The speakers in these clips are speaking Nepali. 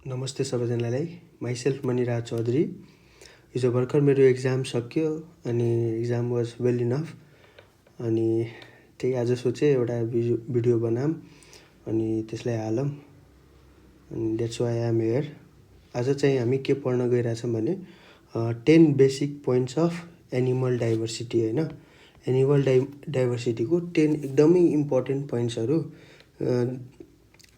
नमस्ते सबैजनालाई। माइसेल्फ मणिराज चौधरी। हिजो भर्खर मेरो एक्जाम सकियो अनि एक्जाम वाज वेल इनफ। अनि त्यही आज सोचेँ एउटा भिडियो बनाऊँ अनि त्यसलाई हालौँ। अनि that's why I am here. आज चाहिँ हामी के पढ्न गइरहेछौँ भने 10 basic points of animal diversity होइन। एनिमल डाइभर्सिटीको 10 एकदमै इम्पोर्टेन्ट पोइन्ट्सहरू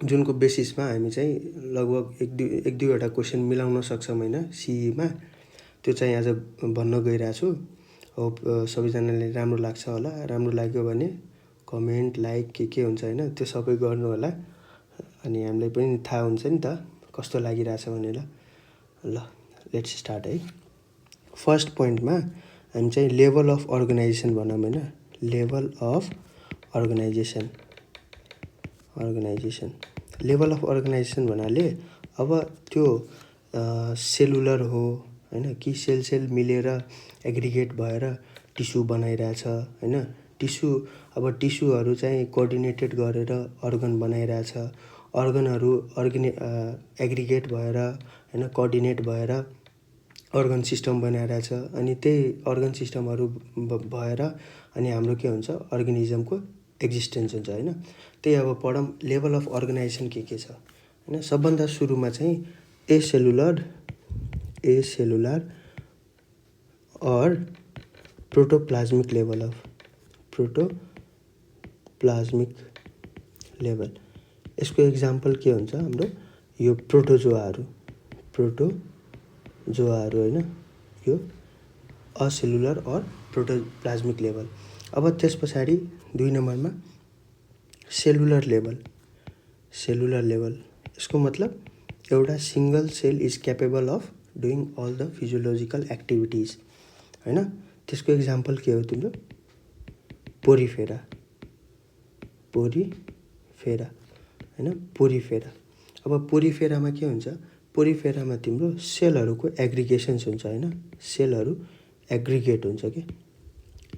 जुनको बेसिसमा हामी चाहिँ लगभग एक दुईवटा क्वेसन मिलाउन सक्छौँ होइन सिईमा। त्यो चाहिँ आज भन्न गइरहेछु। होप सबैजनाले राम्रो लाग्छ होला। राम्रो लाग्यो भने कमेन्ट लाइक के हुन्छ होइन त्यो सबै गर्नु होला। अनि हामीलाई पनि थाहा हुन्छ नि त कस्तो लागिरहेछ भनेर। ल लेट्स स्टार्ट है। फर्स्ट पोइन्टमा हामी चाहिँ लेभल अफ अर्गनाइजेसन भनौँ होइन। Level of organisation level of organisation भन्नाले अब त्यो सेलुलर हो होइन कि सेल मिलेर एग्रिगेट भएर टिस्यु बनाइरहेछ होइन। अब टिस्युहरू चाहिँ कोअर्डिनेटेड गरेर अर्गन बनाइरहेछ। अर्गनहरू एग्रिगेट भएर होइन कोअर्डिनेट भएर अर्गन सिस्टम बनाइरहेछ। अनि त्यही अर्गन सिस्टमहरू भएर अनि हाम्रो के हुन्छ अर्गनिजमको एक्जिस्टेन्स हुन्छ होइन। त्यही अब पढौँ लेभल अफ अर्गनाइजेसन के छ होइन। सबभन्दा सुरुमा चाहिँ ए सेलुलर और प्रोटोप्लाज्मिक लेभल यसको एक्जाम्पल के हुन्छ हाम्रो यो प्रोटोजोआहरू होइन। यो असेलुलर और प्रोटोप्लाज्मिक लेभल। अब त्यस पछाडि 2 नम्बरमा सेलुलर लेभल यसको मतलब एउटा single cell is capable of doing all the physiological activities होइन। त्यसको एक्जाम्पल के हो तिम्रो पोरिफेरा होइन। पोरिफेरा अब पोरिफेरामा के हुन्छ पोरिफेरामा तिम्रो सेलहरूको एग्रिगेसन्स हुन्छ होइन। सेलहरू एग्रिगेट हुन्छ कि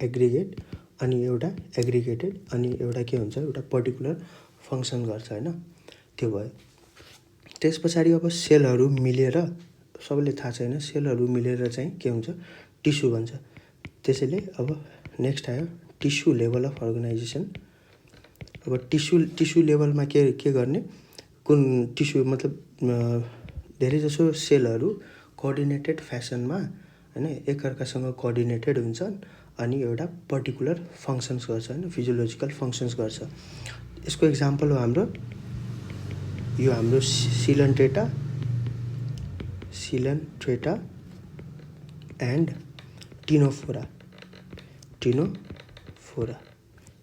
एग्रिगेट अनि एउटा एग्रिगेटेड अनि एउटा के हुन्छ एउटा पर्टिकुलर फङ्सन गर्छ होइन। त्यो भयो। त्यस पछाडि अब सेलहरू मिलेर सबैले थाहा छैन सेलहरू मिलेर चाहिँ के हुन्छ टिस्यु बन्छ। त्यसैले अब नेक्स्ट आयो टिस्यु लेभल अफ अर्गनाइजेसन। अब टिस्यु लेभलमा के गर्ने कुन टिस्यु मतलब धेरै जसो सेलहरू कोअर्डिनेटेड फ्यासनमा होइन एकअर्कासँग कोअर्डिनेटेड हुन्छन् अनि एउटा पर्टिकुलर फङ्सन्स गर्छ होइन फिजियोलोजिकल फङ्सन्स गर्छ। यसको एक्जाम्पल हो हाम्रो यो हाम्रो सिलन ट्रेटा एन्ड टिनोफोरा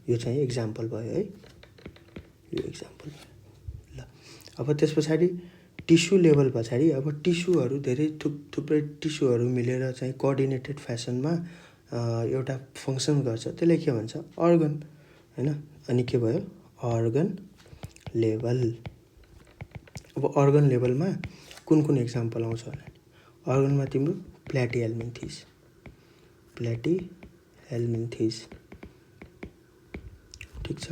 यो चाहिँ एक्जाम्पल भयो है। यो एक्जाम्पल ल। अब त्यस पछाडि टिस्यु लेभल पछाडि अब टिस्युहरू धेरै थुप्रै टिस्युहरू मिलेर चाहिँ कोअर्डिनेटेड फ्यासनमा एउटा फङ्सन गर्छ। त्यसलाई के भन्छ अर्गन होइन। अनि के भयो अर्गन लेभल। अब अर्गन लेभलमा कुन एक्जाम्पल आउँछ भने अर्गनमा तिम्रो प्ल्याटी हेल्मिन्थिस ठिक छ।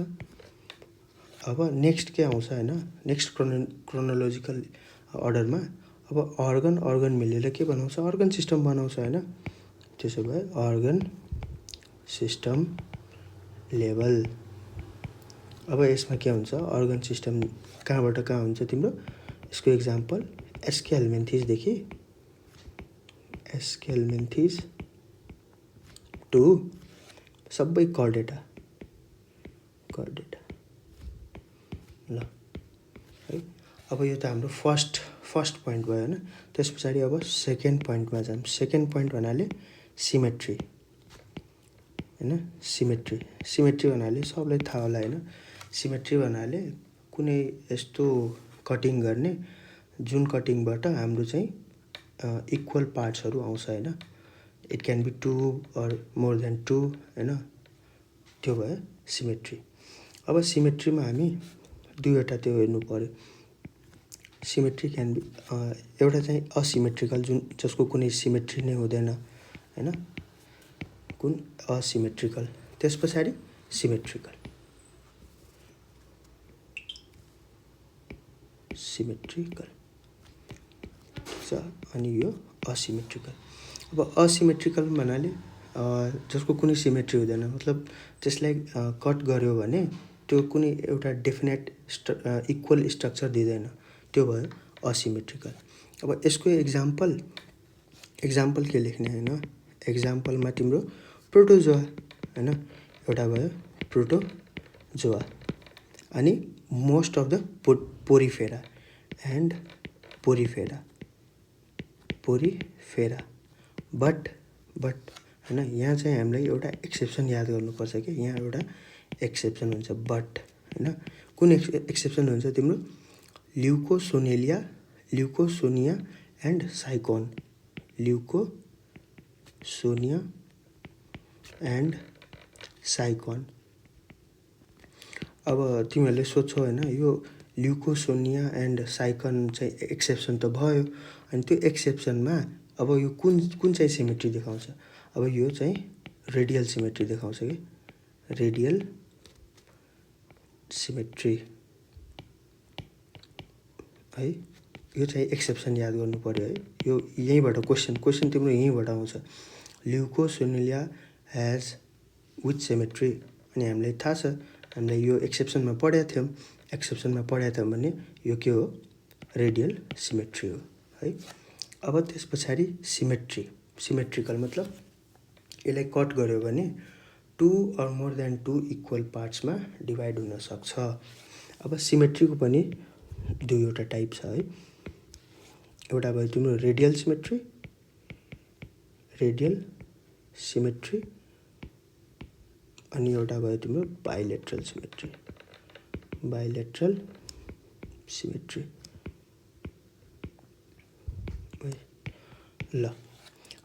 अब नेक्स्ट के आउँछ होइन नेक्स्ट क्रोनोलोजिकल अर्डरमा अब अर्गन मिलेर के बनाउँछ अर्गन सिस्टम बनाउँछ होइन। त्यसो भए अर्गन सिस्टम लेभल। अब यसमा के हुन्छ अर्गन सिस्टम कहाँबाट कहाँ हुन्छ तिम्रो यसको एक्जाम्पल एस्केलमेन्थिसदेखि टु सबै कर्डेटा ल है। अब यो त हाम्रो फर्स्ट पोइन्ट भयो होइन। त्यस पछाडि अब सेकेन्ड पोइन्टमा जाऊँ। सेकेन्ड पोइन्ट भन्नाले सिमेट्री होइन। सिमेट्री भन्नाले सबलाई थाहा होला होइन। सिमेट्री भन्नाले कुनै यस्तो कटिङ गर्ने जुन कटिङबाट हाम्रो चाहिँ इक्वल पार्ट्सहरू आउँछ होइन। It can be 2 or more than 2 होइन। त्यो भयो सिमेट्री। अब सिमेट्रीमा हामी दुईवटा त्यो हेर्नु पर्यो। सिमेट्री क्यान बी एउटा चाहिँ असिमेट्रिकल जसको कुनै सिमेट्री नै हुँदैन होइन। कुन असिमेट्रिकल त्यस पछाडि सिमेट्रिकल छ। अनि यो असिमेट्रिकल। अब असिमेट्रिकल भन्नाले जसको कुनै सिमेट्री हुँदैन, मतलब त्यसलाई कट गर्यो भने त्यो कुनै एउटा डेफिनेट इक्वल स्ट्रक्चर दिँदैन, त्यो भयो असिमेट्रिकल। अब यसको एक्जाम्पल के लेख्ने होइन, एक्जाम्पलमा तिम्रो प्रोटोजोआ होइन, एउटा भयो प्रोटोजोआ। अनि most of the Porifera and Porifera but होइन, यहाँ चाहिँ हामीलाई एउटा एक्सेप्सन याद गर्नुपर्छ कि यहाँ एउटा एक्सेप्सन हुन्छ बट होइन। कुन एक्सेप्सन हुन्छ तिम्रो? Leucosolenia and sycon. Leucosolenia and sycon. अब तिमीहरूले सोध्छौ होइन, यो ल्युकोसोनिया एन्ड साइकोन चाहिँ एक्सेप्सन त भयो, अनि त्यो एक्सेप्सनमा अब यो कुन चाहिँ सिमेट्री देखाउँछ? अब यो चाहिँ रेडियल सिमेट्री देखाउँछ कि रेडियल सिमेट्री है। यो चाहिँ एक्सेप्सन याद गर्नु पर्यो है। यो यहीँबाट क्वेसन तिम्रो यहीँबाट आउँछ। ल्युकोसोनिया हेज विच सिमेट्री? अनि हामीलाई थाहा छ, हामीलाई यो एक्सेप्सनमा पढेका थियौँ भने यो के हो? रेडियल सिमेट्री हो है। अब त्यस पछाडि सिमेट्रिकल मतलब यसलाई कट गर्यो भने 2 or more than 2 इक्वल पार्ट्समा डिभाइड हुन सक्छ। अब सिमेट्रीको पनि दुईवटा टाइप छ है। एउटा भयो तिम्रो रेडियल सिमेट्री अनि एउटा भयो तिम्रो बाइलेटरल सिमेट्री। ल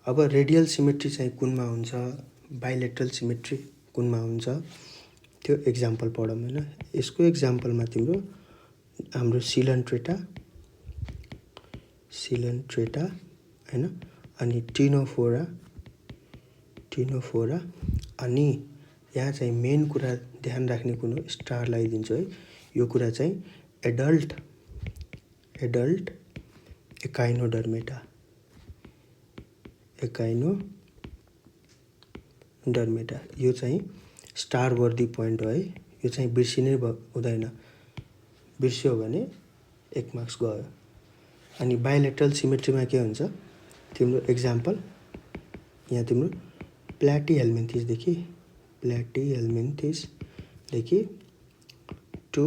अब रेडियल सिमेट्री चाहिँ कुनमा हुन्छ, बाइलेटरल सिमेट्री कुनमा हुन्छ, त्यो एक्जाम्पल पढौँ होइन। यसको एक्जाम्पलमा तिम्रो हाम्रो सिलन ट्रेटा होइन, अनि टिनोफोरा अनि यहाँ चाहिँ मेन कुरा ध्यान राख्ने कुरो स्टार लगाइदिन्छु है। यो कुरा चाहिँ एडल्ट एकाइनोडर्मेटा यो चाहिँ स्टार वर्दी पोइन्ट हो है। यो चाहिँ बिर्सिनै हुँदैन, बिर्स्यो भने 1 मार्क्स गयो। अनि बाइलेटरल सिमेट्रीमा के हुन्छ तिम्रो एक्जाम्पल, यहाँ तिम्रो प्ल्याटिहेल्मिन्थिसदेखि टु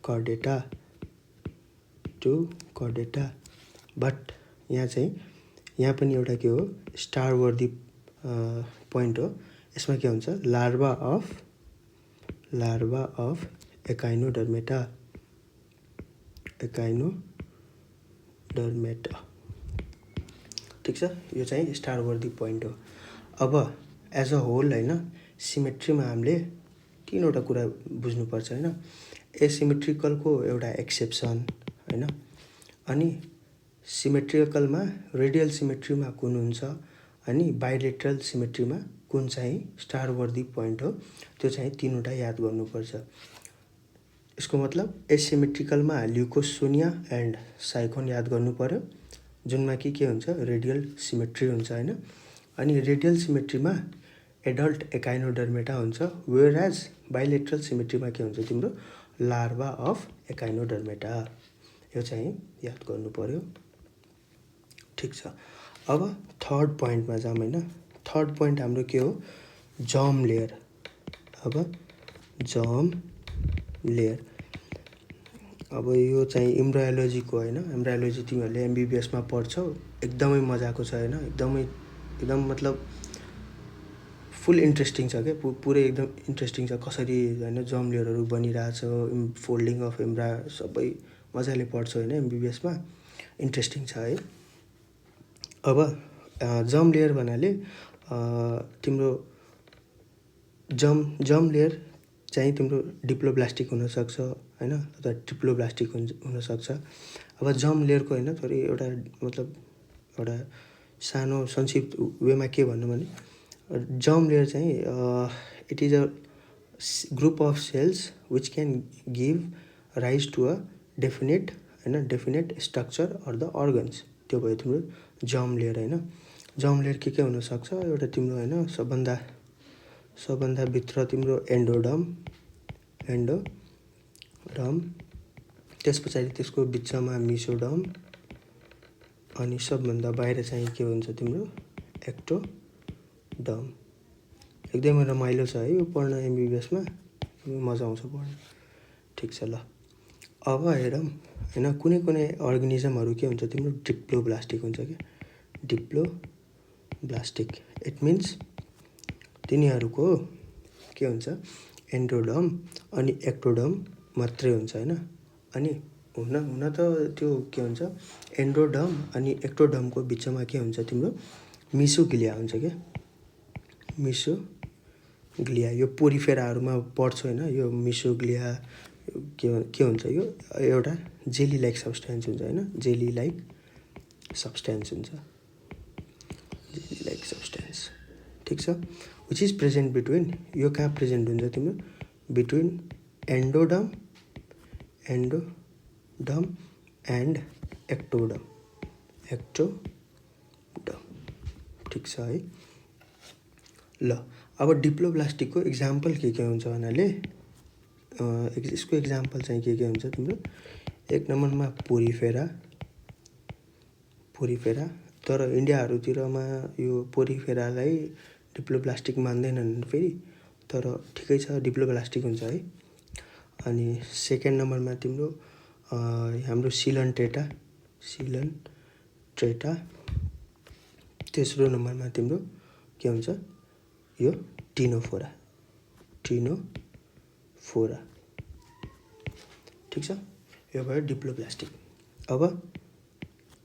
कर्डेटा बट यहाँ पनि एउटा के हो, स्टार वर्दी पोइन्ट हो। यसमा के हुन्छ? लार्भा अफ एकाइनोडर्मेटा ठिक छ। यो चाहिँ स्टार वर्दी पोइन्ट हो। अब एज अ होल होइन, सिमेट्रीमा हामीले 3वटा कुरा बुझ्नुपर्छ होइन। एसिमेट्रिकलको एउटा एक्सेप्सन होइन, अनि सिमेट्रिकलमा रेडियल सिमेट्रीमा कुन हुन्छ, अनि बाइलेटरल सिमेट्रीमा कुन चाहिँ स्टार वर्दी पोइन्ट हो, त्यो चाहिँ 3वटा याद गर्नुपर्छ। यसको मतलब एसिमेट्रिकलमा ल्युकोसोनिया एन्ड साइकोन याद गर्नु पर्यो, जुनमा के हुन्छ? रेडियल सिमेट्री हुन्छ होइन। अनि रेडियल सिमेट्रीमा एडल्ट एकाइनोडर्मेटा हुन्छ, वेयर एज बाइलेटरल सिमेट्रीमा के हुन्छ तिम्रो? Larva of echinodermata. यो चाहिँ याद गर्नु पर्यो। ठिक छ। अब थर्ड पोइन्टमा जाऊँ होइन। थर्ड पोइन्ट हाम्रो के हो? Germ layer. अब जर्म लेयर, अब यो चाहिँ इम्ब्रायोलोजीको होइन। इम्ब्रायोलोजी तिमीहरूले एमबिबिएसमा पढ्छौ, एकदमै मजाको छ होइन। एकदम मतलब फुल इन्ट्रेस्टिङ छ क्या, पुरै एकदम इन्ट्रेस्टिङ छ। कसरी होइन जर्म लेयरहरू बनिरहेछ, फोल्डिङ अफ इम्ब्रायो सबै मजाले पढ्छौ होइन एमबिबिएसमा, इन्ट्रेस्टिङ छ है। अब जर्म लेयर भन्नाले तिम्रो जर्म लेयर चाहिँ तिम्रो डिप्लोब्लास्टिक हुनसक्छ होइन, अथवा ट्रिप्लोब्लास्टिक हुनसक्छ। अब जर्म लेयरको होइन थोरै एउटा मतलब एउटा सानो संक्षिप्त वेमा के भन्नु भने, जर्म लेयर चाहिँ it is a group of cells which can give rise to a definite structure or the organs त्यो भयो तिम्रो जर्म लेयर होइन। जर्म लेयर के हुनसक्छ, एउटा तिम्रो होइन सबभन्दा भित्र तिम्रो एन्डोडर्म, त्यस पछाडि त्यसको बिचमा मिसोडर्म, अनि सबभन्दा बाहिर चाहिँ के हुन्छ तिम्रो एक्टोडर्म। एकदमै रमाइलो छ है यो पढ्न, एमबिबिएसमा मजा आउँछ पढ्न। ठिक छ ल, अब हेरौँ होइन, कुनै अर्गेनिजमहरू के हुन्छ तिम्रो डिप्लोब्लास्टिक हुन्छ कि डिप्लोब्लास्टिक। इट मिन्स तिनीहरूको के हुन्छ एन्डोडर्म अनि एक्टोडर्म मात्रै हुन्छ होइन। अनि हुन त त्यो के हुन्छ एन्डोडर्म अनि एक्टोडर्मको बिचमा के हुन्छ तिम्रो मिसोग्लिया हुन्छ क्या, मिसोग्लिया। यो पोरिफेराहरूमा पढ्छ होइन, यो मिसोग्लिया के हुन्छ, यो एउटा जेली लाइक सब्सटेन्स हुन्छ होइन, जेली लाइक सब्सटेन्स हुन्छ, जेली लाइक सब्सटेन्स। ठिक छ, विच इज प्रेजेन्ट बिट्विन, यो कहाँ प्रेजेन्ट हुन्छ तिम्रो बिट्विन एन्डोडर्म एन्ड एक्टोडर्म। ठिक छ है ल। अब डिप्लोब्लास्टिकको इक्जाम्पल के हुन्छ भन्नाले यसको इक्जाम्पल चाहिँ के हुन्छ तिम्रो, एक नम्बरमा पोरिफेरा। तर इन्डियाहरूतिरमा यो पोरिफेरालाई डिप्लोब्लास्टिक मान्दैनन् फेरि, तर ठिकै छ डिप्लोब्लास्टिक हुन्छ है। अनि सेकेन्ड नम्बरमा तिम्रो हाम्रो सिलन ट्रेटा। तेस्रो नम्बरमा तिम्रो के हुन्छ यो टिनोफोरा। ठिक छ, यो भयो डिप्लोब्लास्टिक। अब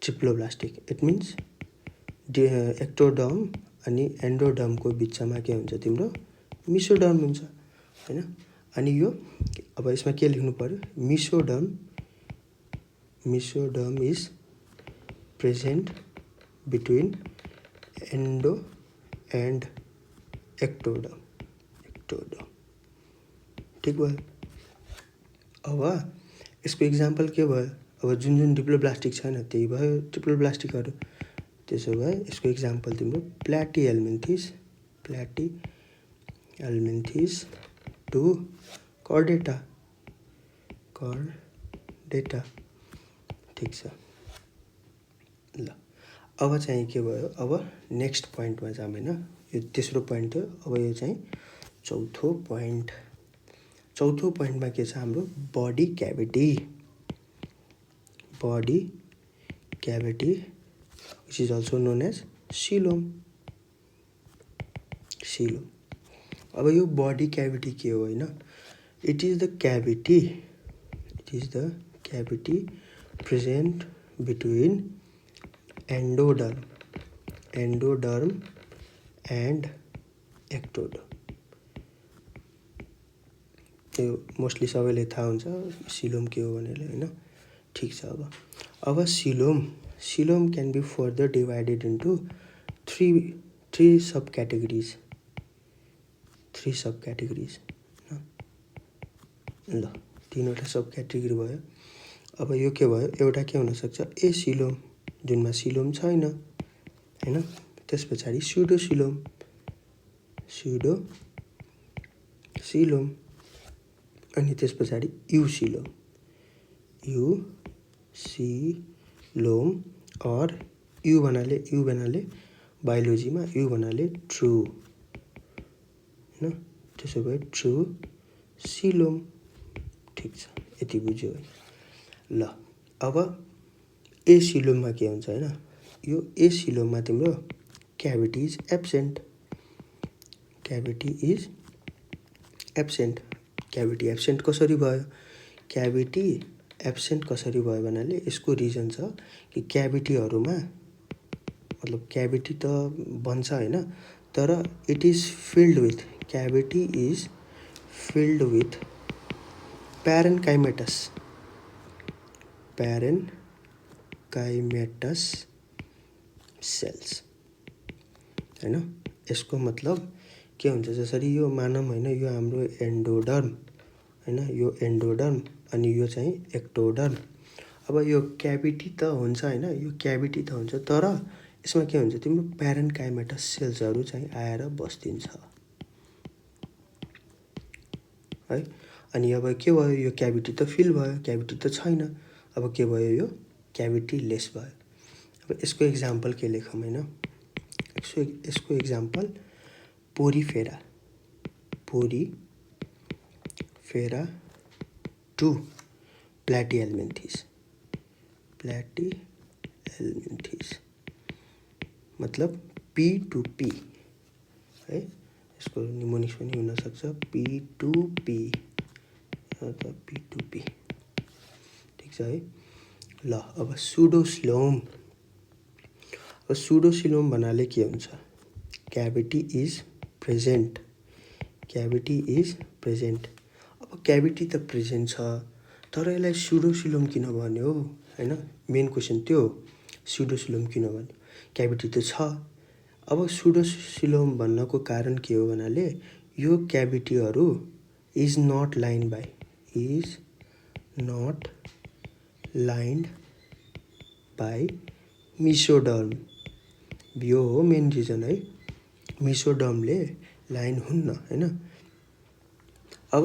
ट्रिप्लोब्लास्टिक, इट मिन्स एक्टोडर्म अनि एन्डोडर्मको बिचमा के हुन्छ तिम्रो मिसोडर्म हुन्छ होइन। अनि यो अब यसमा के लेख्नु पर्यो, mesoderm is present between endo and ectoderm. ठिक भयो। अब यसको इक्जाम्पल के भयो, अब जुन डिप्लोब्लास्टिक छैन त्यही भयो ट्रिप्लोब्लास्टिकहरू। त्यसो भए यसको इक्जाम्पल तिम्रो प्ल्याटिएल्मिन्थिस टु कर्डेटा। ठिक छ ल। अब चाहिँ के भयो, अब नेक्स्ट पोइन्टमा जाऊँ होइन, यो तेस्रो पोइन्ट थियो। अब यो चाहिँ चौथो पोइन्टमा के छ हाम्रो body cavity which is also known as coelom. अब यो बडी क्याभिटी के हो होइन, it is the cavity present between endoderm and ectoderm. त्यो मोस्टली सबैले थाहा हुन्छ सिलोम के हो भनेर होइन। ठिक छ, अब coelom can be further divided into three sub categories ल। तीनवटा सब क्याटेगोरी भयो। अब यो के भयो, एउटा के हुनसक्छ एसिलोम जुनमा सिलोम छैन होइन। त्यस पछाडि स्युडोसिलोम अनि त्यस पछाडि युसिलोम अर यु भन्नाले बायोलोजीमा यु भन्नाले ट्रु होइन। त्यसो भए ट्रु सिलोम। ठिक छ, यति बुझ्यो है ल। अब एसिलोममा के हुन्छ होइन, यो एसिलोममा तिम्रो cavity is absent. Cavity absent कसरी भयो, क्याभिटी एब्सेन्ट कसरी भयो भन्नाले यसको रिजन छ कि क्याभिटीहरूमा, मतलब क्याभिटी त बन्छ होइन, तर it is filled with parenchymatous cells होइन। यसको मतलब के हुन्छ, जसरी यो मानव होइन, यो हाम्रो एन्डोडर्म होइन, यो एन्डोडर्म अनि यो चाहिँ एक्टोडर्म। अब यो क्याभिटी त हुन्छ हैन, यो क्याभिटी त हुन्छ, तर यसमा के हुन्छ तिम्रो प्यारेन्काइमेटस सेल्सहरू चाहिँ आएर बस्दिन्छ है। अनि अब के भयो, यो क्याभिटी त फिल भयो, क्याभिटी त छैन, अब के भयो, यो क्याभिटी लेस भयो। अब यसको इक्जाम्पल के लेखौँ हैन, यसको इक्जाम्पल पोरिफेरा, पोरिफेरा टू प्ल्याटिहेल्मिन्थिस, प्ल्याटिहेल्मिन्थिस मतलब पी टू पी है, यसको निमोनिक्स पनि हुनसक्छ पी टू पी अथवा पी टू पी, ठिक छ है। ल अब सुडोसिलोम, अब सुडोसिलोम भन्नाले के हुन्छ, cavity is present, cavity is present. अब क्याभिटी त प्रेजेन्ट छ, तर यसलाई सुडोसिलोम किन भन्यो हैन, मेन क्वेसन त्यो हो, सुडोसिलोम किन भन्यो, क्याभिटी त छ। अब सुडोसिलोम भन्नको कारण के हो भन्नाले यो क्याभिटीहरू is not lined by, is not lined by mesoderm, यो हो मेन रिजन है, मिसोडर्मले लाइन हुन्न हैन। अब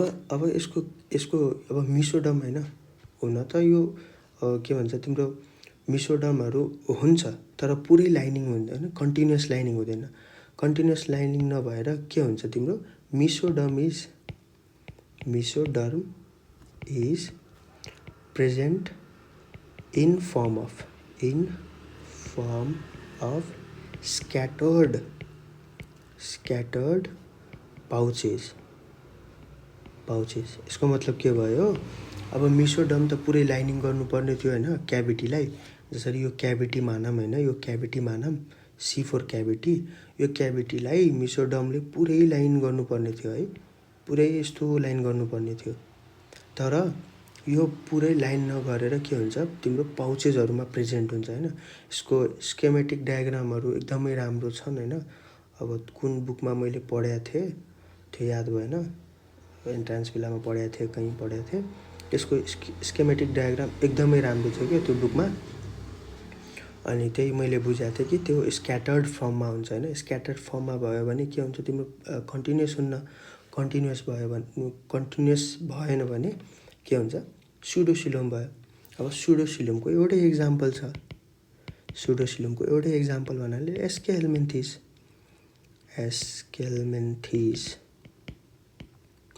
यसको अब मिसोडर्म हैन हुन त यो के भन्छ तिम्रो मिसोडर्महरू हुन्छ, तर पुरै लाइनिङ हुँदैन, कन्टिन्युअस लाइनिङ हुँदैन। कन्टिन्युअस लाइनिङ नभएर के हुन्छ तिम्रो mesoderm is present in form of scattered pouches. यसको मतलब के भयो, अब मिसोडर्म त पुरै लाइनिङ गर्नुपर्ने थियो हैन क्याभिटीलाई, जसरी यो क्याभिटी मानम हैन, यो क्याभिटी मानम C4 क्याभिटी, यो क्याभिटीलाई मिसोडर्मले पुरै लाइन गर्नुपर्ने थियो है, पुरै यस्तो लाइन गर्नुपर्ने थियो, तर यो पुरै लाइन नगरेर के हुन्छ तिम्रो पाउचेसहरूमा प्रेजेन्ट हुन्छ हैन। यसको स्केमेटिक डायग्रामहरू एकदमै राम्रो छन् हैन। अब कुन बुकमा मैले पढाएको थिएँ त्यो याद भएन, इन्ट्रान्स बेलामा पढाएको थिएँ, कहीँ पढाएको थिएँ, यसको स्केमेटिक डायग्राम एकदमै राम्रो थियो क्या त्यो बुकमा। अनि त्यही मैले बुझाएको थिएँ कि त्यो स्क्याटर्ड फर्ममा हुन्छ हैन, स्क्याटर्ड फर्ममा भयो भने के हुन्छ तिम्रो कन्टिन्युअस हुन्न, कन्टिन्युअस भएन भने के हुन्छ सुडोसिलोम भयो। अब सुडोसिलोमको एउटै इक्जाम्पल छ, सुडोसिलोमको एउटै इक्जाम्पल भन्नाले एस्केल्मेन्थिस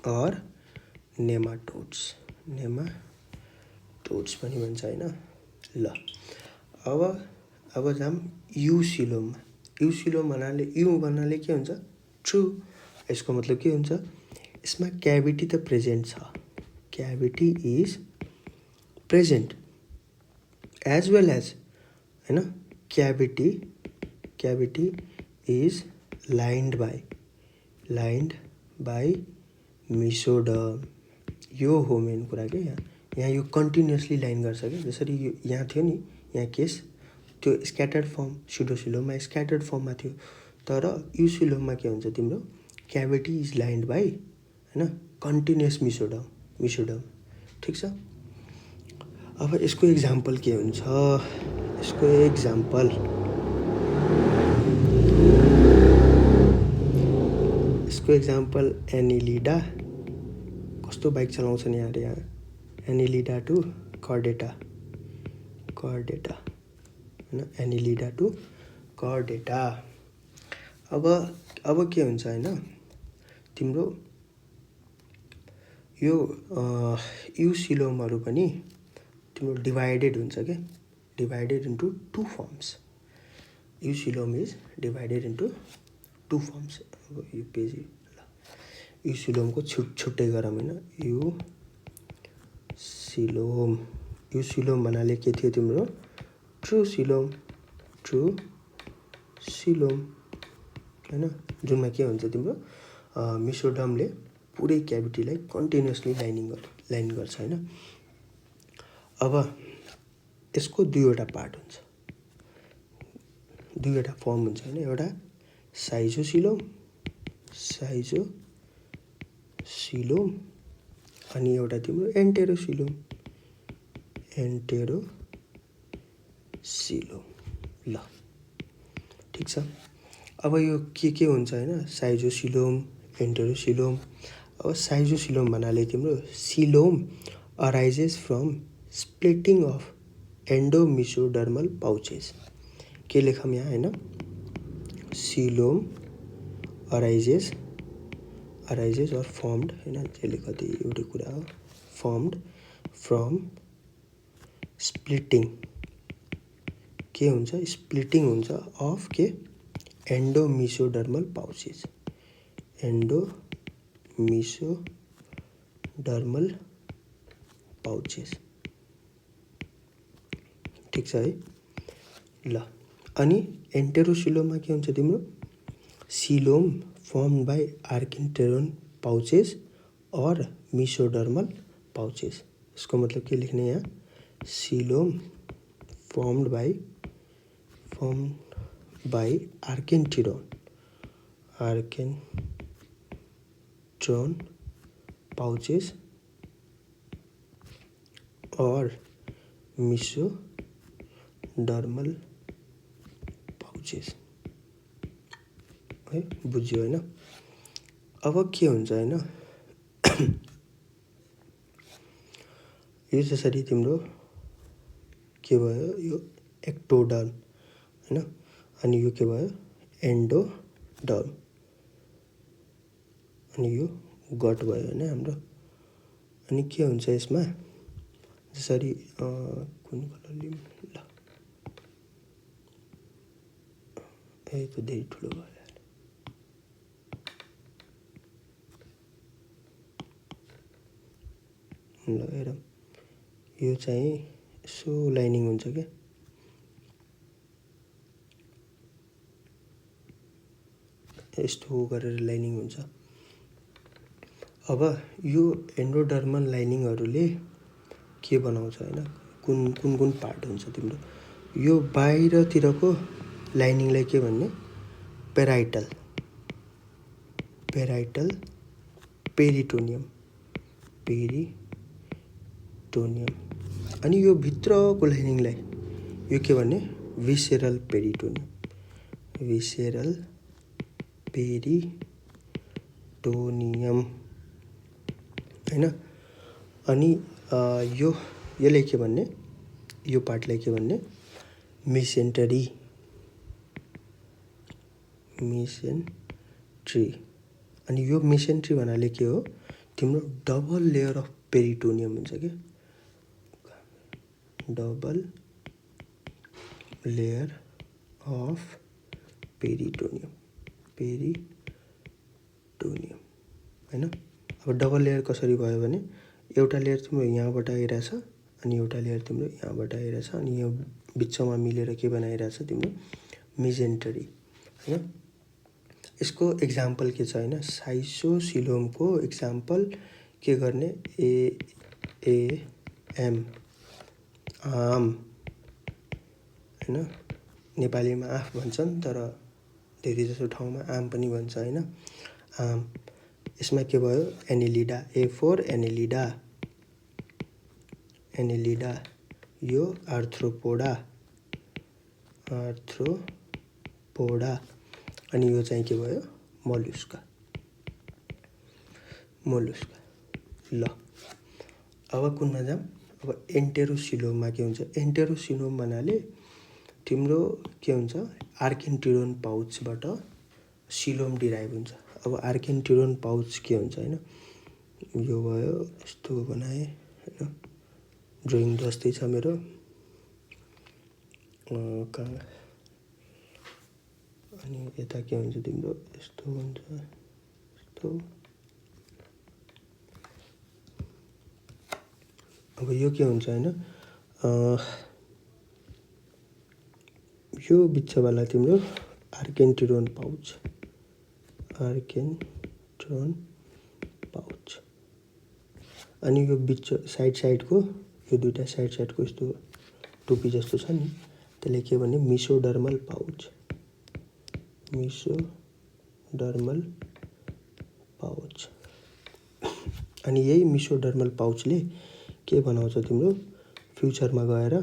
और नेमाटोड्स पनि भन्छ हैन। ल अब जाम युसिलोममा, युसिलोम भन्नाले के हुन्छ ट्रु, यसको मतलब के हुन्छ, यसमा क्याभिटी त प्रेजेन्ट छ, cavity is present as well as हैन, cavity is lined by mesoderm, यो हो मेन कुरा के, यहाँ यो कन्टिन्युअसली लाइन गर्छ क्या, जसरी यो यहाँ थियो नि, यहाँ केस त्यो स्क्याटर्ड फर्म सुडोसिलोममा स्क्याटर्ड फर्ममा थियो, तर युसिलोममा के हुन्छ तिम्रो क्याभिटी इज लाइन्ड बाई हैन कन्टिन्युअस मिसोडर्म, ठिक छ। अब यसको इक्जाम्पल के हुन्छ, यसको इक्जाम्पल एनिलिडा, कस्तो बाइक चलाउँछन् यहाँ एनिलिडा टु कर्डेटा हैन, एनिलिडा टु कर्डेटा। अब के हुन्छ हैन तिम्रो यो युसिलोमहरू पनि तिम्रो डिभाइडेड हुन्छ क्या, divided into two forms, eucoelom is divided into two forms. अब यो पेज युसिलोमको छुट्टै गरौँ हैन, युसिलोम भन्नाले के थियो तिम्रो ट्रु सिलोम हैन, जुनमा के हुन्छ तिम्रो मिसोडर्मले पुरै क्याभिटीलाई कन्टिन्युअसली लाइन गर्छ हैन। अब यसको दुईवटा पार्ट हुन्छ, दुईवटा फर्म हुन्छ हैन, एउटा साइजोसिलोम अनि एउटा तिम्रो एन्टेरोसिलोम सिलोम। ल ठिक छ। अब यो के हुन्छ होइन, साइजोसिलोम, एन्टेरोसिलोम। अब साइजोसिलोम भन्नाले तिम्रो coelom arises from splitting of endomesodermal pouches. के लेखौँ यहाँ होइन, सिलोम अराइजेस अर फर्मड होइन, त्यसले कति एउटै कुरा हो, फर्मड फ्रम स्प्लिटिङ। के हुन्छ, स्प्लिटिङ हुन्छ अफ के एन्डोमिसोडर्मल पाउचेस, एन्डोमिसोडर्मल पाउचेस। ठिक छ है। ल अनि एन्टेरोसिलोममा के हुन्छ तिम्रो, सिलोम फर्मड बाई आर्किन्टेरोन पाउचेस और मिसोडर्मल पाउचेस। इसको मतलब के लेख्ने यहाँ, सिलोम फर्मड बाई आर्किन्ट्रोन पाउचेस और मिसोडर्मल पाउचेस है, बुझ्यो होइन। अब के हुन्छ होइन, यो जसरी तिम्रो के भयो, यो एक्टोडर्म होइन, अनि यो के भयो, एन्डोडर्म, अनि यो गट भयो होइन हाम्रो। अनि के हुन्छ यसमा, जसरी कुन कलर लिउँ, ल त धेरै ठुलो भयो। ल हेरौँ, यो चाहिँ यसो लाइनिङ हुन्छ क्या, यस्तो गरेर लाइनिङ हुन्छ। अब यो एन्डोडर्मल लाइनिङहरूले के बनाउँछ होइन, कुन पार्ट हुन्छ तिम्रो, यो बाहिरतिरको लाइनिङलाई के भन्ने, पेराइटल पेरिटोनियम। अनि यो भित्रको लाइनिङलाई यो के भन्ने, विसेरल पेरिटोनियम होइन। अनि यसलाई के भन्ने, यो पार्टलाई के भन्ने, मेसेन्ट्री। अनि यो मेसेन्ट्री भन्नाले के हो, तिम्रो डबल लेयर अफ पेरिटोनियम हुन्छ क्या, डबल लेयर अफ पेरिटोनियम होइन। अब डबल लेयर कसरी भयो भने, एउटा लेयर तिम्रो यहाँबाट आइरहेछ, अनि एउटा लेयर तिम्रो यहाँबाट आइरहेछ, अनि यो बिचमा मिलेर के बनाइरहेछ तिम्रो मेसेन्ट्री होइन। यसको एक्जाम्पल के छ होइन, साइजोसिलोमको एक्जाम्पल के गर्ने, एम आम होइन, नेपालीमा आँप भन्छन् तर धेरै जसो ठाउँमा आम पनि भन्छ होइन, आम। यसमा के भयो, एनेलिडा, A4 एनेलिडा, यो आर्थ्रोपोडा, अनि यो चाहिँ के भयो, मोलुस्का। ल अब कुनमा जाऊँ। अब एन्टेरोसिलोममा के हुन्छ, एन्टेरोसिलोम भन्नाले तिम्रो के हुन्छ, आर्किन्टिरोन पाउचबाट सिलोम डिराइभ हुन्छ। अब आर्किन्टिरोन पाउच के हुन्छ होइन, यो भयो, यस्तो बनाएँ होइन, ड्रइङ जस्तै छ मेरो, कहाँ, अनि यता के हुन्छ तिम्रो, यस्तो हुन्छ, यस्तो। अब यो के हुन्छ होइन, यो बिचवाला तिम्रो आर्किन्टिरोन पाउच, अनि यो बिच साइडको यो दुईवटा साइडको यस्तो टोपी जस्तो छ नि, त्यसले के भन्ने, मिसोडर्मल पाउच। अनि यही मिसोडर्मल पाउचले के बनाउँछ तिम्रो, फ्युचरमा गएर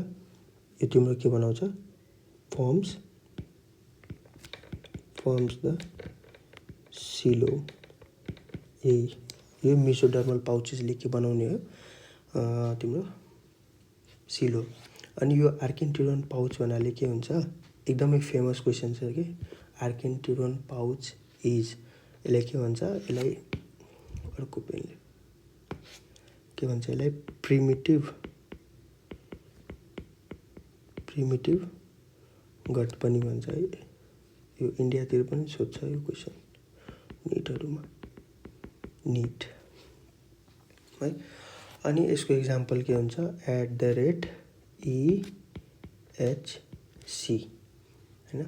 यो तिम्रो के बनाउँछ, फर्म्स द सिलो। यो मेसोडर्मल पाउचेसले के बनाउने हो, तिम्रो सिलो। अनि यो आर्केन्टिरोन पाउच भन्नाले के हुन्छ, एकदमै फेमस क्वेसन छ कि आर्केन्टिरोन पाउच इज, यसलाई के भन्छ, यसलाई अर्को पेनले के भन्छ, यसलाई प्रिमिटिभ गट पनि भन्छ है। यो इन्डियातिर पनि सोध्छ यो क्वेसन निटहरूमा, निट है। अनि यसको इक्जाम्पल के हुन्छ, @EHC हैन।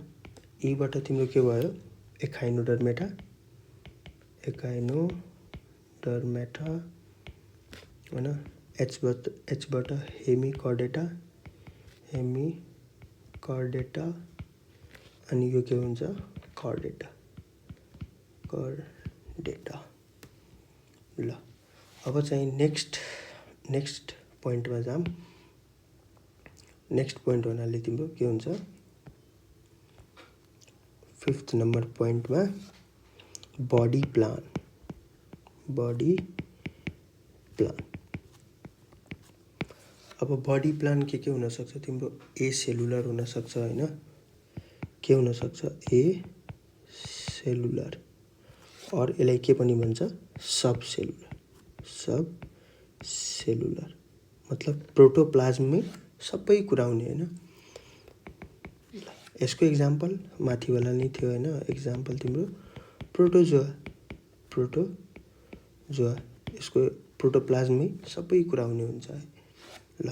ईबाट तिम्रो के भयो, एकाइनोडर्मेटा हैन। एचबाट हेमिकर्डेटा अनि यो के हुन्छ, कर्डेटा। ल अब चाहिँ नेक्स्ट पोइन्टमा जाम। नेक्स्ट पोइन्ट भन्नाले तिम्रो के हुन्छ, 5th नम्बर पोइन्टमा बडी प्लान। अब बडी प्लान के हुनसक्छ तिम्रो, ए सेलुलर हुनसक्छ होइन, के हुनसक्छ, ए सेलुलर, और यसलाई के पनि भन्छ, सब सेलुलर मतलब प्रोटोप्लाज्ममै सबै कुरा हुने होइन। यसको इक्जाम्पल माथिवाला नै थियो होइन, इक्जाम्पल तिम्रो प्रोटोजोआ, यसको प्रोटोप्लाज्ममै सबै कुरा हुने हुन्छ है। ल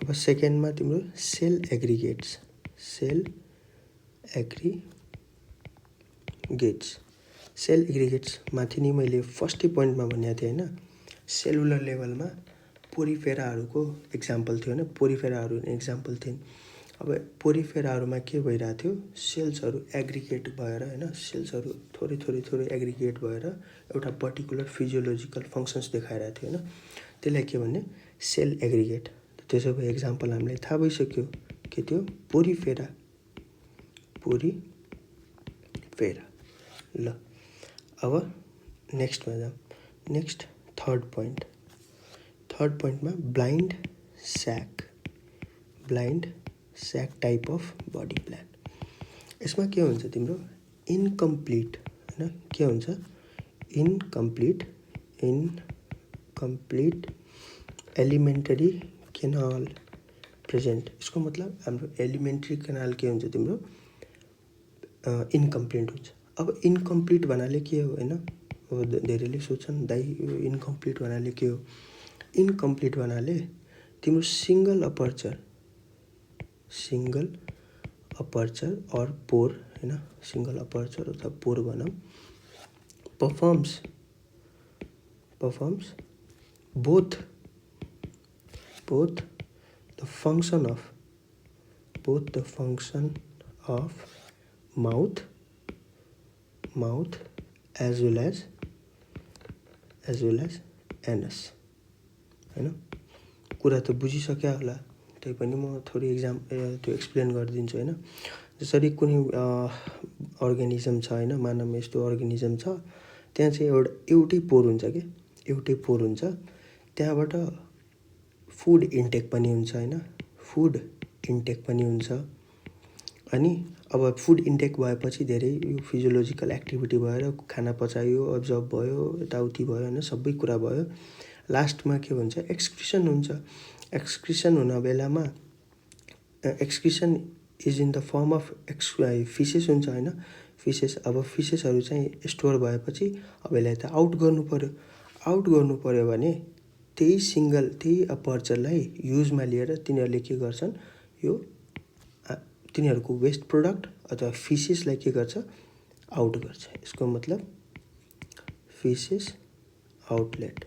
अब सेकेन्डमा तिम्रो सेल एग्रिगेट्स माथि नै मैले फर्स्टै पोइन्टमा भनेको थिएँ होइन, सेलुलर लेभलमा पोरिफेराहरूको इक्जाम्पल थियो होइन, पोरिफेराहरू इक्जाम्पल थिए। अब पोरिफेराहरूमा के भइरहेको थियो, सेल्सहरू एग्रिगेट भएर होइन, सेल्सहरू थोरै एग्रिगेट भएर एउटा पर्टिकुलर फिजियोलोजिकल फङ्सन्स देखाइरहेको थियो होइन, त्यसलाई के भन्ने, सेल एग्रिगेट। त्यसो भए इक्जाम्पल हामीलाई थाहा भइसक्यो के थियो, पोरिफेरा। ल अब नेक्स्टमा जाऊँ। नेक्स्ट थर्ड पोइन्टमा blind sac type of body plan. यसमा के हुन्छ तिम्रो, इन्कम्प्लिट होइन, के हुन्छ, इन्कम्प्लिट एलिमेन्टरी केनाल प्रेजेन्ट। यसको मतलब हाम्रो एलिमेन्ट्री केनाल के हुन्छ तिम्रो, इन्कम्प्लिट हुन्छ। अब इन्कम्प्लिट भन्नाले के हो होइन, अब धेरैले सोध्छन् दाइ यो इन्कम्प्लिट भन्नाले के हो। इन्कम्प्लिट भन्नाले तिम्रो सिङ्गल अपर्चर अर पोर होइन, सिङ्गल अपर्चर अथवा पोर भनौँ, performs both the function of mouth as well as anus हैन। कुरा त बुझिसक्यो होला, त्यही पनि म थोरै त्यो एक्सप्लेन गरिदिन्छु होइन। जसरी कुनै अर्गानिजम छ होइन, मानवमा यस्तो अर्गानिजम छ, त्यहाँ चाहिँ एउटै पोर हुन्छ कि, त्यहाँबाट फुड इन्टेक पनि हुन्छ अनि अब फुड इन्टेक भएपछि धेरै यो फिजियोलोजिकल एक्टिभिटी भएर खाना पचायो, अब्जर्भ भयो, यताउति भयो होइन, सबै कुरा भयो। लास्टमा के भन्छ, एक्सक्रिसन हुन्छ। एक्सक्रिसन हुन बेलामा excretion is in the form of faeces हुन्छ होइन, अब फिसेसहरू चाहिँ स्टोर भएपछि अब यसलाई त आउट गर्नु पऱ्यो भने त्यही अपर्चरलाई युजमा लिएर तिनीहरूले के गर्छन्, यो तिनीहरूको वेस्ट प्रोडक्ट अथवा फिसेसलाई के गर्छ, आउट गर्छ। यसको मतलब फिसेस आउटलेट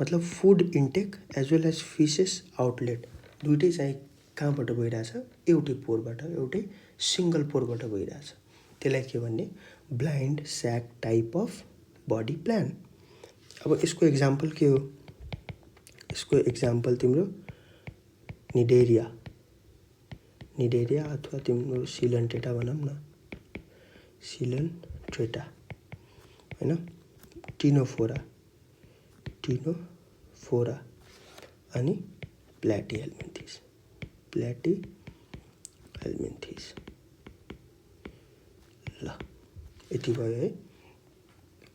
मतलब food intake as well as faeces outlet दुइटै चाहिँ कहाँबाट भइरहेछ, एउटै पोरबाट, एउटै सिङ्गल पोरबाट भइरहेछ। त्यसलाई के भन्ने, blind sac type of body plan. अब यसको इक्जाम्पल के हो, यसको इक्जाम्पल तिम्रो निडेरिया निडेरिया अथवा तिम्रो सिलन्ट्रेटा भनौँ न, सिलन्ट्रेटा होइन, टिनोफोरा अनि प्ल्याटिहेल्मिन्थिस ल यति भयो है।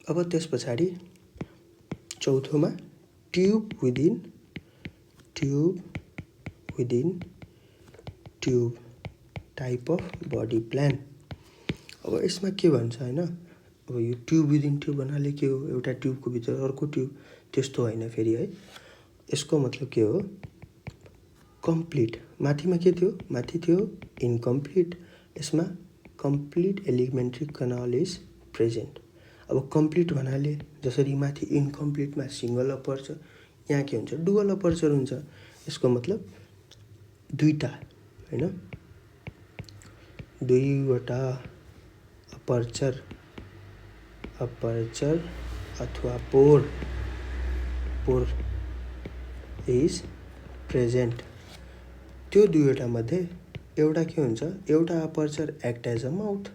अब त्यस पछाडि चौथोमा tube within tube type of body plan. अब यसमा के भन्छ होइन, अब यो ट्युब विदिन ट्युब भन्नाले के हो, एउटा ट्युबको भित्र अर्को ट्युब त्यस्तो होइन फेरि है। यसको मतलब के हो, कम्प्लिट, माथिमा के थियो, माथि थियो इन्कम्प्लिट, यसमा complete alimentary canal is present. अब कम्प्लिट भन्नाले जसरी माथि इन्कम्प्लिटमा सिङ्गल अपर्चर, यहाँ के हुन्छ, डुअल अपर्चर हुन्छ। यसको मतलब दुईवटा होइन, दुईवटा अपर्चर अथवा पोर इज प्रेजेन्ट। त्यो दुईवटा मध्ये एउटा के हुन्छ, एउटा aperture act as a mouth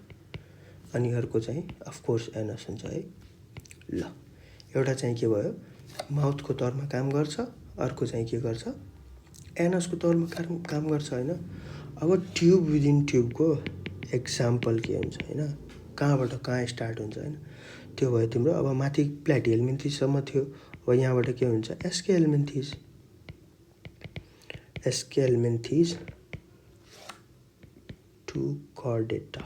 अनि अर्को चाहिँ अफकोर्स एनस हुन्छ है। ल एउटा चाहिँ के भयो, माउथको तौरमा काम गर्छ, अर्को चाहिँ के गर्छ, एनसको तौरमा काम गर्छ होइन। अब ट्युब विदिन ट्युबको एक्जाम्पल के हुन्छ होइन, कहाँबाट कहाँ स्टार्ट हुन्छ होइन, त्यो भयो तिम्रो। अब माथि प्ल्याटिहेल्मिन्थिससम्म थियो, अब यहाँबाट के हुन्छ, एस्केहेल्मिन्थिस टु कर्डेटा,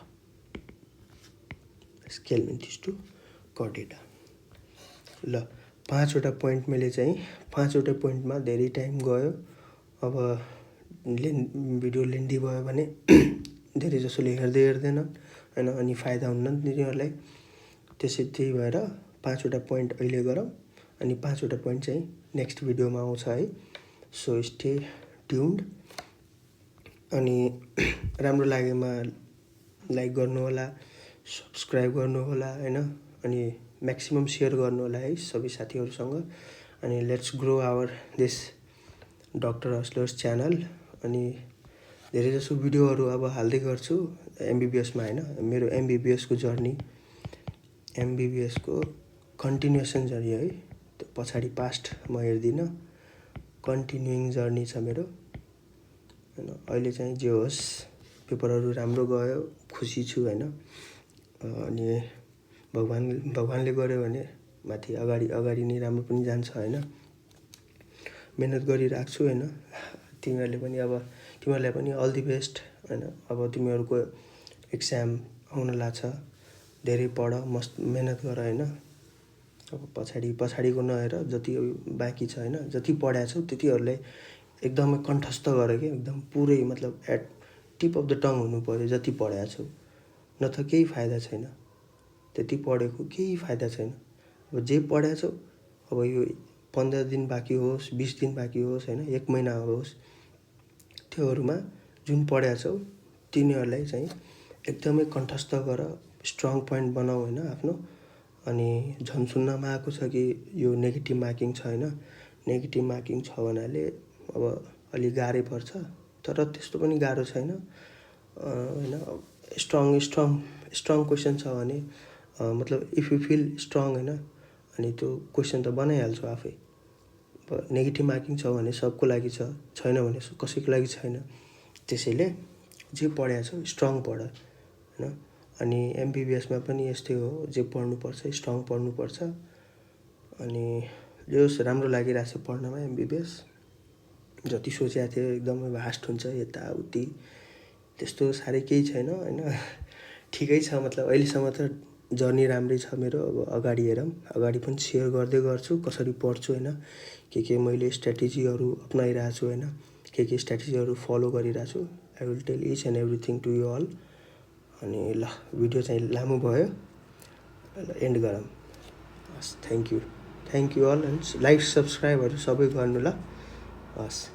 ल 5वटा पोइन्ट मैले चाहिँ 5वटा पोइन्टमा धेरै टाइम गयो। अब भिडियो लेन्दी भयो भने धेरै जसोले हेर्दैन होइन, अनि फाइदा हुन्न तिनीहरूलाई। त्यही भएर 5वटा पोइन्ट अहिले गरौँ अनि 5वटा पोइन्ट चाहिँ नेक्स्ट भिडियोमा आउँछ है। सो स्टे ट्युन्ड अनि राम्रो लागेमा लाइक गर्नु होला, सब्सक्राइब गर्नु होला होइन, अनि म्याक्सिमम सेयर गर्नु होला है सबै साथीहरूसँग। अनि let's grow our this doctor hustlers channel. अनि धेरै जसो भिडियोहरू अब हाल्दै गर्छु एमबिबिएसमा होइन, मेरो एमबिबिएसको जर्नी, एमबिबिएसको कन्टिन्युएसन जर्नी है, त्यो पछाडि पास्ट म हेर्दिनँ, कन्टिन्युइङ जर्नी छ मेरो होइन। अहिले चाहिँ जे होस्, पेपरहरू राम्रो गयो, खुसी छु होइन। अनि भगवान्ले गर्यो भने माथि अगाडि नै राम्रो पनि जान्छ होइन। मेहनत गरिरहेको छु होइन। तिमीहरूलाई पनि अल दि बेस्ट होइन। अब तिमीहरूको एक्जाम आउन लाग्छ, धेरै पढ, मस्त मेहनत गर होइन। अब पछाडिको नहेर, जति बाँकी छ होइन, जति पढाएको छौ त्यतिहरूलाई एकदमै कण्ठस्थ गर के, एकदम पुरै मतलब at tip of the tongue हुनु पऱ्यो जति पढाएको छौ, नत्र केही फाइदा छैन। त्यति पढेको केही फाइदा छैन। अब जे पढाएको छौ, अब यो 15 दिन बाँकी होस्, 20 दिन बाँकी होस् होइन, 1 महिना होस्, त्योहरूमा जुन पढाएको छौ तिनीहरूलाई चाहिँ एकदमै कण्ठस्थ गर, स्ट्रङ पोइन्ट बनाऊ होइन आफ्नो। अनि झन् सुन्नमा आएको छ कि यो नेगेटिभ मार्किङ छ होइन। नेगेटिभ मार्किङ छ भन्नाले अब अलिक गाह्रै पर्छ, तर त्यस्तो पनि गाह्रो छैन होइन। स्ट्रङ क्वेसन छ भने मतलब इफ यु फिल स्ट्रङ होइन, अनि त्यो क्वेसन त बनाइहाल्छौ आफै। अब नेगेटिभ मार्किङ छ भने सबको लागि छ, छैन भने कसैको लागि छैन। त्यसैले जे पढाएको छौ स्ट्रङ पढ होइन। अनि एमबिबिएसमा पनि यस्तै हो, जे पढ्नुपर्छ स्ट्रङ पढ्नुपर्छ। अनि जो राम्रो लागिरहेको छ पढ्नमा एमबिबिएस, जति सोचेको थियो एकदमै भास्ट हुन्छ यताउति, त्यस्तो साह्रै केही छैन होइन। ठिकै छ, मतलब अहिलेसम्म त जर्नी राम्रै छ मेरो। अब अगाडि हेरौँ, अगाडि पनि सेयर गर्दै गर्छु कसरी पढ्छु होइन, के मैले स्ट्राटेजीहरू अपनाइरहेको छु होइन, के स्ट्राटेजीहरू फलो गरिरहेको छु। I will tell each and everything to you all. अनि ल भिडियो चाहिँ लामो भयो, एन्ड गरौँ। हस्, thank you all. And like सब्सक्राइबहरू सबै गर्नु ल। हस्।